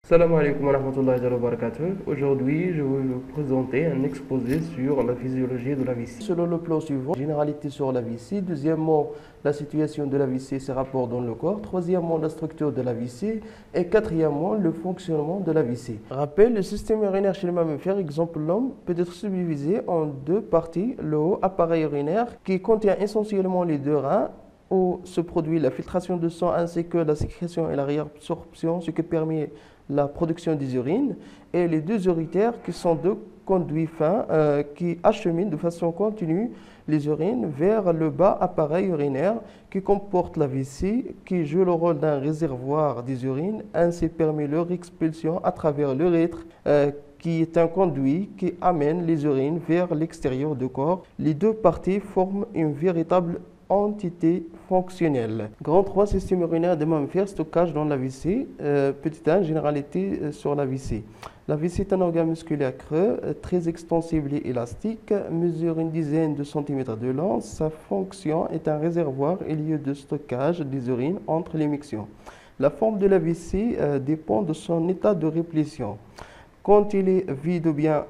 Salam alaikum wa rahmatullahi wa barakatuh. Aujourd'hui, je vais vous présenter un exposé sur la physiologie de la vessie. Selon le plan suivant, généralité sur la vessie. Deuxièmement, la situation de la vessie et ses rapports dans le corps. Troisièmement, la structure de la vessie. Et quatrièmement, le fonctionnement de la vessie. Rappel, le système urinaire chez les mammifères, exemple l'homme, peut être subdivisé en deux parties. Le haut, appareil urinaire, qui contient essentiellement les deux reins, où se produit la filtration de sang ainsi que la sécrétion et la réabsorption, ce qui permet la production des urines, et les deux urétères qui sont deux conduits fins qui acheminent de façon continue les urines vers le bas appareil urinaire qui comporte la vessie, qui joue le rôle d'un réservoir des urines, ainsi permet leur expulsion à travers l'urètre qui est un conduit qui amène les urines vers l'extérieur du corps. Les deux parties forment une véritable entité fonctionnelle. Grand 3, système urinaire des mammifères, stockage dans la vessie. Petit 1, généralité sur la vessie. La vessie est un organe musculaire creux, très extensible et élastique, mesure une dizaine de centimètres de long. Sa fonction est un réservoir et lieu de stockage des urines entre les mictions. La forme de la vessie dépend de son état de réplétion. Quand il est vide ou bien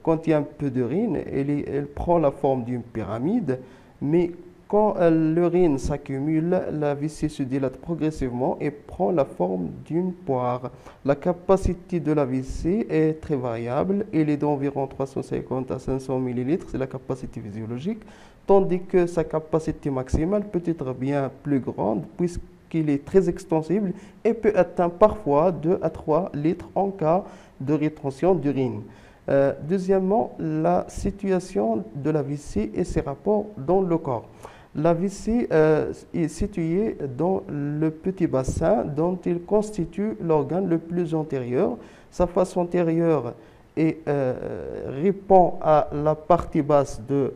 contient peu d'urine, elle prend la forme d'une pyramide, mais quand l'urine s'accumule, la vessie se dilate progressivement et prend la forme d'une poire. La capacité de la vessie est très variable. Elle est d'environ 350 à 500 ml, c'est la capacité physiologique, tandis que sa capacité maximale peut être bien plus grande puisqu'il est très extensible et peut atteindre parfois 2 à 3 litres en cas de rétention d'urine. Deuxièmement, la situation de la vessie et ses rapports dans le corps. La vessie est située dans le petit bassin dont il constitue l'organe le plus antérieur. Sa face antérieure répond à la partie basse de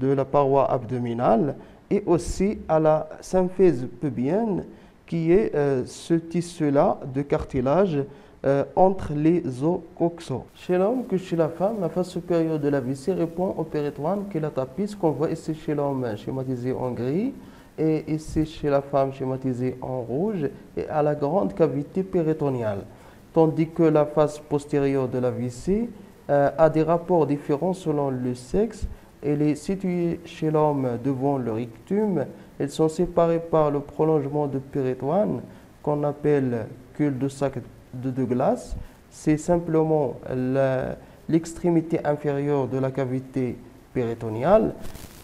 la paroi abdominale et aussi à la symphyse pubienne qui est ce tissu-là de cartilage entre les os coxaux. Chez l'homme que chez la femme, la face supérieure de la vessie répond au péritoine qui est la tapice qu'on voit ici chez l'homme schématisé en gris et ici chez la femme schématisé en rouge et à la grande cavité péritoniale. Tandis que la face postérieure de la vessie a des rapports différents selon le sexe. Elle est située chez l'homme devant le rectum. Elles sont séparées par le prolongement du péritoine qu'on appelle cul-de-sac de glace. C'est simplement l'extrémité inférieure de la cavité péritoniale.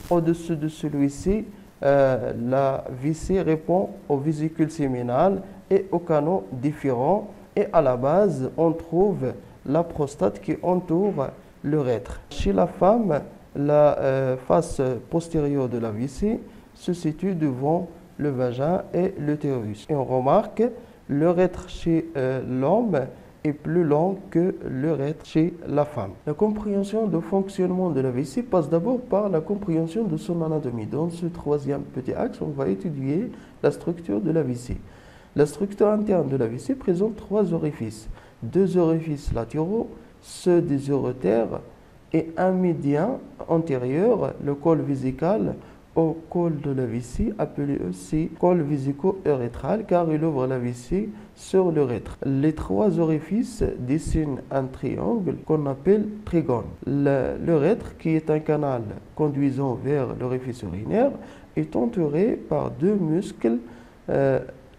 Au-dessus de celui-ci, la vessie répond aux vésicules séminales et aux canaux différents. Et à la base, on trouve la prostate qui entoure l'urètre. Chez la femme, la face postérieure de la vessie se situe devant le vagin et l'utérus. Et on remarque l'urètre chez l'homme est plus long que l'urètre chez la femme. La compréhension du fonctionnement de la vessie passe d'abord par la compréhension de son anatomie. Dans ce troisième petit axe, on va étudier la structure de la vessie. La structure interne de la vessie présente 3 orifices. 2 orifices latéraux, ceux des urétères, et un médian antérieur, le col vésical, au col de la vessie, appelé aussi col vésico-urétral, car il ouvre la vessie sur l'urètre. Les 3 orifices dessinent un triangle qu'on appelle trigone. L'urètre, qui est un canal conduisant vers l'orifice urinaire, est entouré par 2 muscles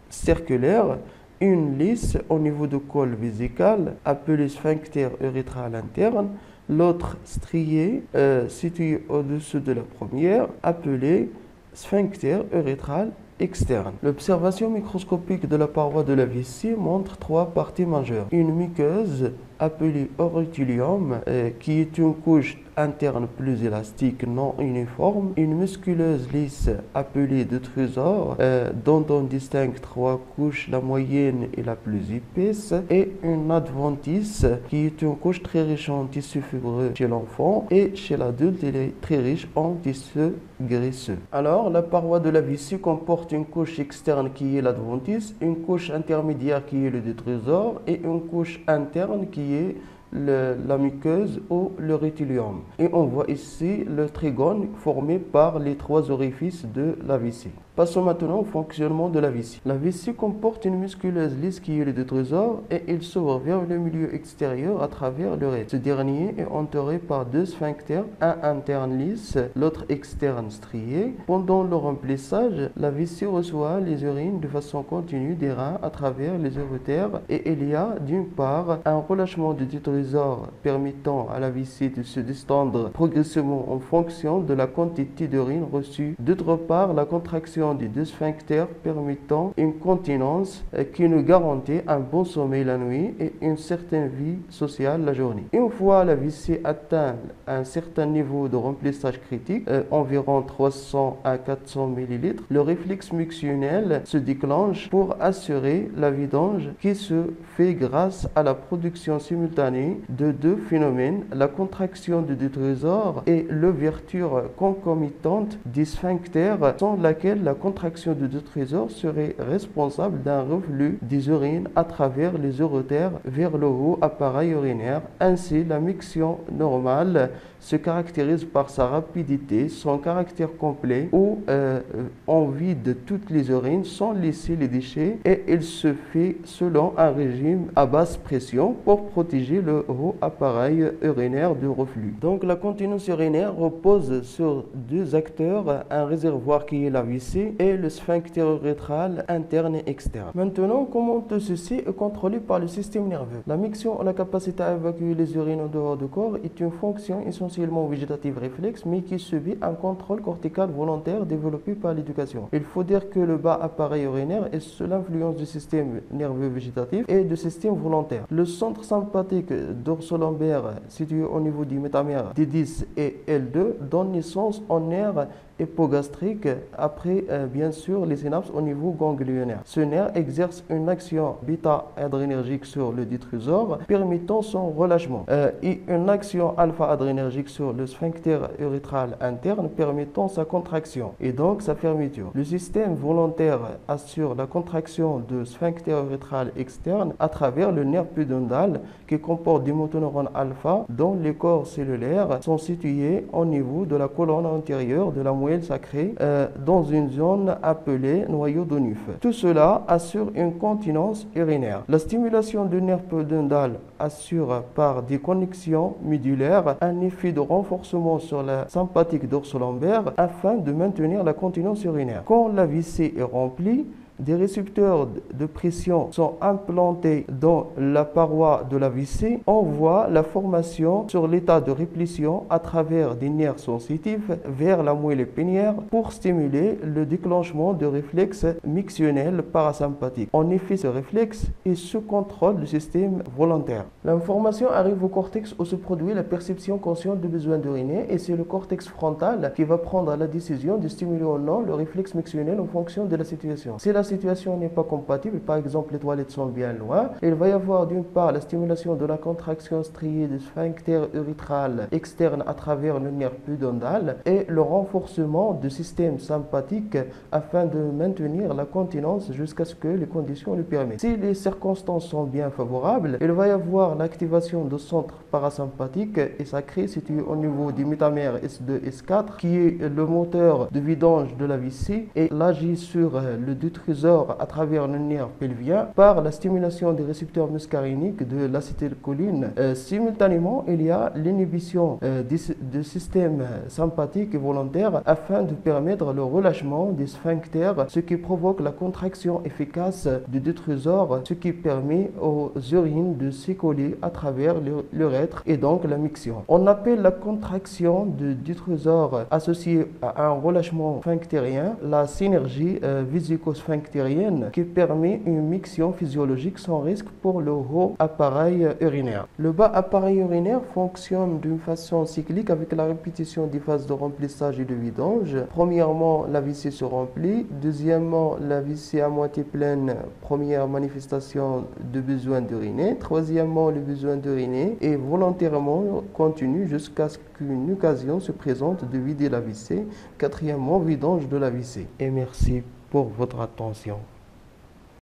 circulaires, une lisse au niveau du col vésical, appelé sphincter urétral interne, l'autre strié situé au-dessus de la première, appelé sphincter urétral externe. L'observation microscopique de la paroi de la vessie montre 3 parties majeures. Une muqueuse appelée orutulium, qui est une couche interne plus élastique, non uniforme, une musculeuse lisse appelée détrusor, dont on distingue 3 couches, la moyenne et la plus épaisse, et une adventice, qui est une couche très riche en tissu fibreux chez l'enfant, et chez l'adulte, elle est très riche en tissu graisseux. Alors, la paroi de la vessie comporte une couche externe qui est l'adventice, une couche intermédiaire qui est le détrusor, et une couche interne qui est la muqueuse ou le rétilium. Et on voit ici le trigone formé par les 3 orifices de la vessie. Passons maintenant au fonctionnement de la vessie. La vessie comporte une musculeuse lisse qui est le détrusor et il s'ouvre vers le milieu extérieur à travers le recte. Ce dernier est entouré par deux sphincters, un interne lisse, l'autre externe strié. Pendant le remplissage, la vessie reçoit les urines de façon continue des reins à travers les urétères et il y a d'une part un relâchement du détrusor permettant à la vessie de se distendre progressivement en fonction de la quantité d'urine reçue. D'autre part, la contraction des deux sphincters permettant une continence qui nous garantit un bon sommeil la nuit et une certaine vie sociale la journée. Une fois la vessie atteint un certain niveau de remplissage critique, environ 300 à 400 ml, le réflexe mictionnel se déclenche pour assurer la vidange qui se fait grâce à la production simultanée de deux phénomènes, la contraction du détrusor et l'ouverture concomitante des sphincters, sans laquelle la contraction du détrusor serait responsable d'un reflux des urines à travers les urétères vers le haut appareil urinaire. Ainsi, la miction normale se caractérise par sa rapidité, son caractère complet où on vide toutes les urines sans laisser les déchets et il se fait selon un régime à basse pression pour protéger le haut appareil urinaire du reflux. Donc la continence urinaire repose sur deux acteurs, un réservoir qui est la vessie et le sphincter urétral interne et externe. Maintenant, comment tout ceci est contrôlé par le système nerveux? La miction, la capacité à évacuer les urines en dehors du corps, est une fonction essentiellement végétative réflexe mais qui subit un contrôle cortical volontaire développé par l'éducation. Il faut dire que le bas appareil urinaire est sous l'influence du système nerveux végétatif et du système volontaire. Le centre sympathique dorsolombaire situé au niveau du métamère D10 et L2 donne naissance au nerf hypogastrique après bien sûr les synapses au niveau ganglionnaire. Ce nerf exerce une action bêta-adrénergique sur le détrusor permettant son relâchement et une action alpha-adrénergique sur le sphincter urétral interne permettant sa contraction et donc sa fermeture. Le système volontaire assure la contraction du sphincter urétral externe à travers le nerf pudendal qui comporte des motoneurones alpha dont les corps cellulaires sont situés au niveau de la colonne antérieure de la moelle sacrée dans une zone appelée noyau d'Onuf. Tout cela assure une continence urinaire. La stimulation du nerf pudendal assure par des connexions médulaires un effet de renforcement sur la sympathique dorsolombaire afin de maintenir la continence urinaire. Quand la vessie est remplie, des récepteurs de pression sont implantés dans la paroi de la vessie. On voit la formation sur l'état de réplétion à travers des nerfs sensitifs vers la moelle épinière pour stimuler le déclenchement de réflexes mictionnels parasympathiques. En effet, ce réflexe est sous contrôle du système volontaire. L'information arrive au cortex où se produit la perception consciente du besoin d'uriner et c'est le cortex frontal qui va prendre la décision de stimuler ou non le réflexe mictionnel en fonction de la situation. Si la situation n'est pas compatible, par exemple les toilettes sont bien loin, il va y avoir d'une part la stimulation de la contraction striée du sphincter urétral externe à travers le nerf pudendal et le renforcement du système sympathique afin de maintenir la continence jusqu'à ce que les conditions le permettent. Si les circonstances sont bien favorables, il va y avoir l'activation du centre parasympathique et sacré situé au niveau du métamère S2 S4 qui est le moteur de vidange de la vessie et l'agit sur le détrusor à travers le nerf pelvien par la stimulation des récepteurs muscariniques de l'acétylcholine. Simultanément, il y a l'inhibition du système sympathique et volontaire afin de permettre le relâchement des sphincters, ce qui provoque la contraction efficace du détrusor, ce qui permet aux urines de s'écoller à travers l'urètre et donc la miction. On appelle la contraction du détrusor associée à un relâchement sphinctérien la synergie vésico-sphinctérienne qui permet une miction physiologique sans risque pour le haut appareil urinaire. Le bas appareil urinaire fonctionne d'une façon cyclique avec la répétition des phases de remplissage et de vidange. Premièrement, la vessie se remplit. Deuxièmement, la vessie à moitié pleine, première manifestation de besoin d'uriner. Troisièmement, le besoin d'uriner est volontairement contenu jusqu'à ce qu'une occasion se présente de vider la vessie. Quatrièmement, vidange de la vessie. Et merci pour votre attention.